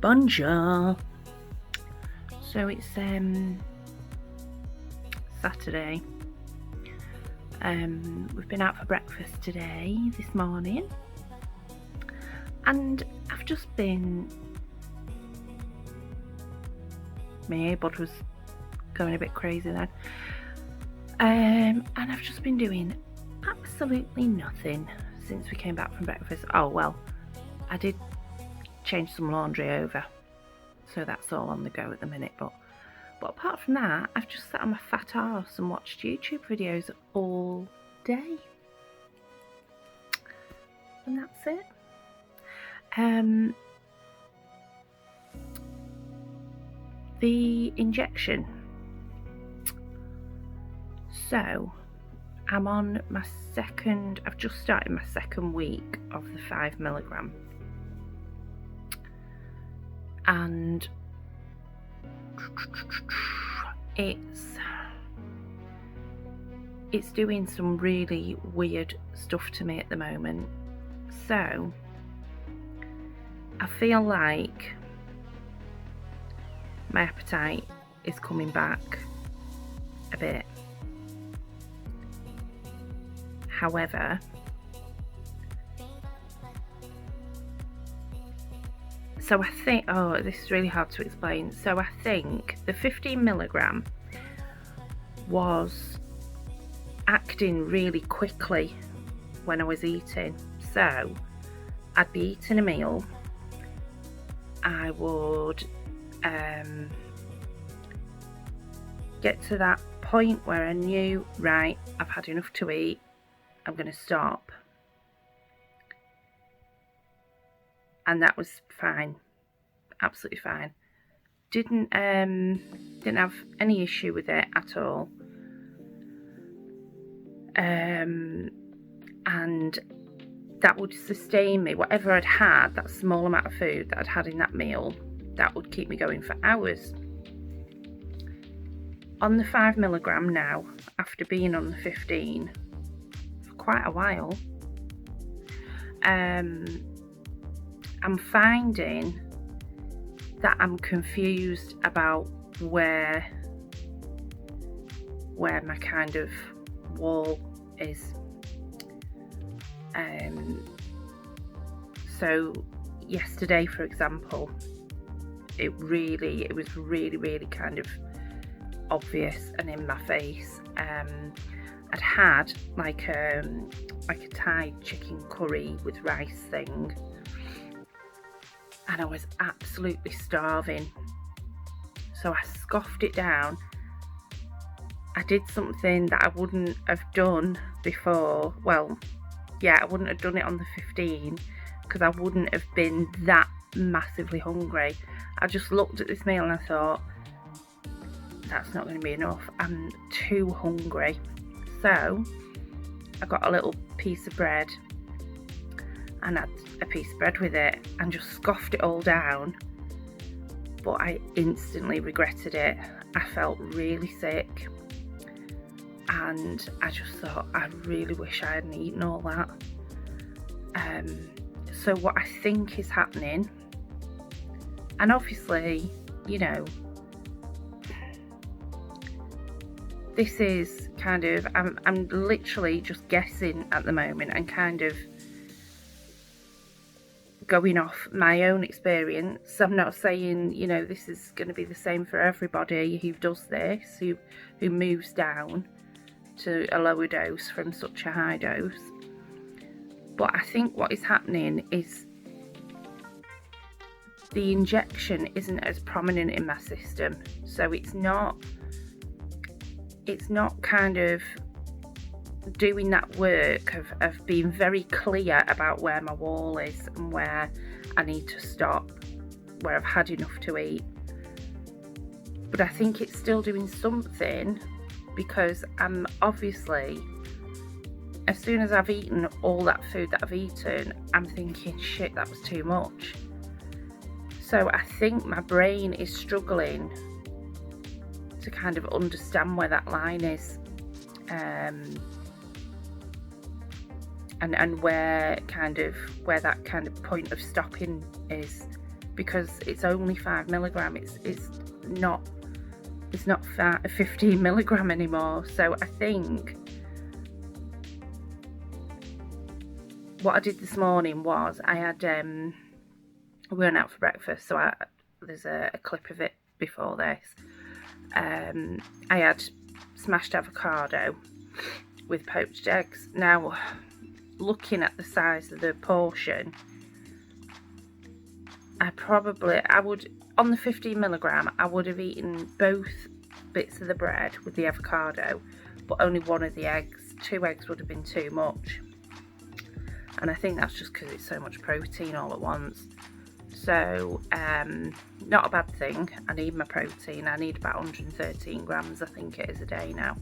Bonjour. So it's Saturday. We've been out for breakfast today, this morning, and I've just been, my earbud was going a bit crazy then, and I've just been doing absolutely nothing since we came back from breakfast. Oh well, I did change some laundry over, so that's all on the go at the minute, but apart from that, I've just sat on my fat arse and watched YouTube videos all day, and that's it. The injection, so I'm on my second, I've just started my second week of the 5mg, and it's doing some really weird stuff to me at the moment. So I feel like my appetite is coming back a bit. However, so I think, oh, this is really hard to explain. So I think the 15mg was acting really quickly when I was eating. So I'd be eating a meal, I would get to that point where I knew, right, I've had enough to eat, I'm going to stop. And that was fine, absolutely fine. Didn't have any issue with it at all. And that would sustain me. Whatever I'd had, that small amount of food that I'd had in that meal, that would keep me going for hours. On the 5mg now, after being on the 15 for quite a while, I'm finding that I'm confused about where my kind of wall is. So yesterday, for example, it was really kind of obvious and in my face. I'd had like a Thai chicken curry with rice thing, and I was absolutely starving, so I scoffed it down. I did something that I wouldn't have done before. Well, yeah, I wouldn't have done it on the 15 because I wouldn't have been that massively hungry. I just looked at this meal and I thought, that's not going to be enough, I'm too hungry. So I got a little piece of bread and had a piece of bread with it and just scoffed it all down, but I instantly regretted it. I felt really sick, and I just thought, I really wish I hadn't eaten all that. So what I think is happening, and obviously, you know, this is kind of, I'm literally just guessing at the moment and kind of going off my own experience. I'm not saying, you know, this is going to be the same for everybody who does this, who moves down to a lower dose from such a high dose. But I think what is happening is the injection isn't as prominent in my system, so it's not kind of doing that work of being very clear about where my wall is and where I need to stop, where I've had enough to eat. But I think it's still doing something, because I'm obviously, as soon as I've eaten all that food that I've eaten, I'm thinking, shit, that was too much. So I think my brain is struggling to kind of understand where that line is, and where that kind of point of stopping is. because it's only 5 milligram. It's not 15 milligram anymore. So I think what I did this morning was I had we went out for breakfast, so there's a clip of it before this. I had smashed avocado with poached eggs. Now, looking at the size of the portion, I would, on the 15 milligram, I would have eaten both bits of the bread with the avocado, but only one of the eggs. 2 eggs would have been too much. And I think that's just because it's so much protein all at once. So, not a bad thing. I need my protein. I need about 113 grams, I think it is, a day now.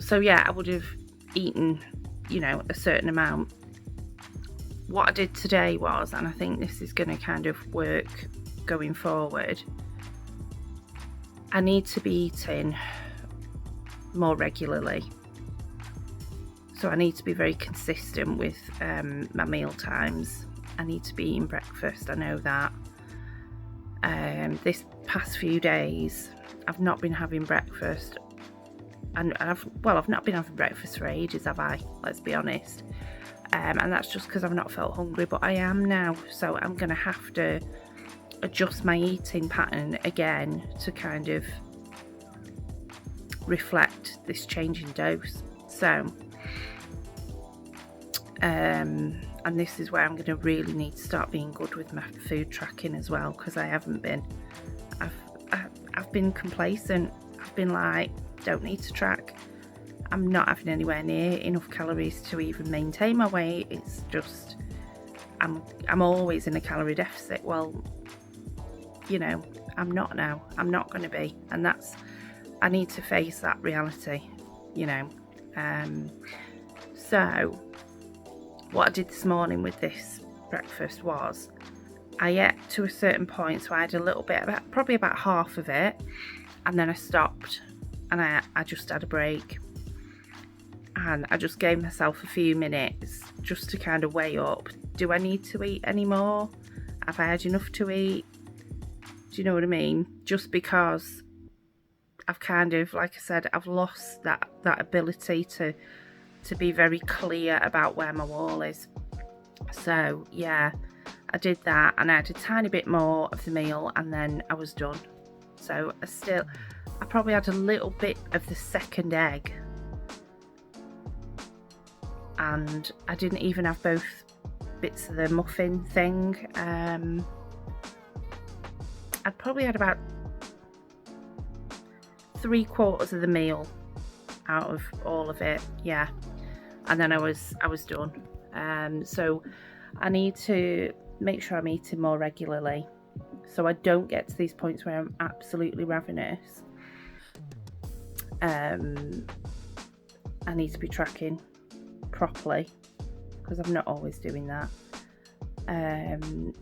So yeah, I would have eaten, you know, a certain amount. What I did today was, and I think this is going to kind of work going forward, I need to be eating more regularly. So I need to be very consistent with my meal times. I need to be eating breakfast, I know that. This past few days, I've not been having breakfast. And I've not been having breakfast for ages, have I? Let's be honest. And that's just because I've not felt hungry, but I am now. So I'm going to have to adjust my eating pattern again to kind of reflect this change in dose. So, and this is where I'm going to really need to start being good with my food tracking as well, because I haven't been. I've been complacent. I've been like, don't need to track. I'm not having anywhere near enough calories to even maintain my weight. It's just, I'm always in a calorie deficit. Well, you know, I'm not now. I'm not going to be, and I need to face that reality, you know. So what I did this morning with this breakfast was I ate to a certain point, so I had a little bit, probably about half of it, and then I stopped and I just had a break, and I just gave myself a few minutes just to kind of weigh up, do I need to eat any more? Have I had enough to eat? Do you know what I mean? Just because I've kind of, like I said, I've lost that ability to be very clear about where my wall is. So yeah, I did that, and I had a tiny bit more of the meal, and then I was done. So I probably had a little bit of the second egg, and I didn't even have both bits of the muffin thing. I'd probably had about 3/4 of the meal out of all of it, yeah, and then I was done. So I need to make sure I'm eating more regularly, so I don't get to these points where I'm absolutely ravenous. I need to be tracking properly, because I'm not always doing that. And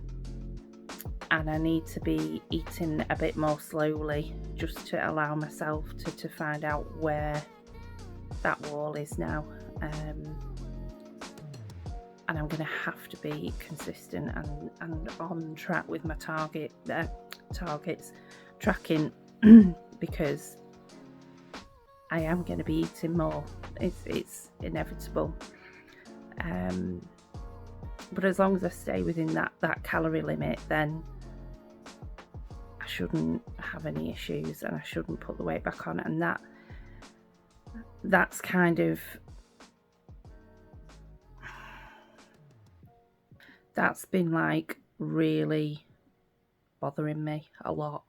I need to be eating a bit more slowly, just to allow myself to find out where that wall is now. And I'm going to have to be consistent and on track with my targets, tracking, because I am going to be eating more. It's inevitable. But as long as I stay within that calorie limit, then I shouldn't have any issues, and I shouldn't put the weight back on. And that's kind of, that's been like really bothering me a lot.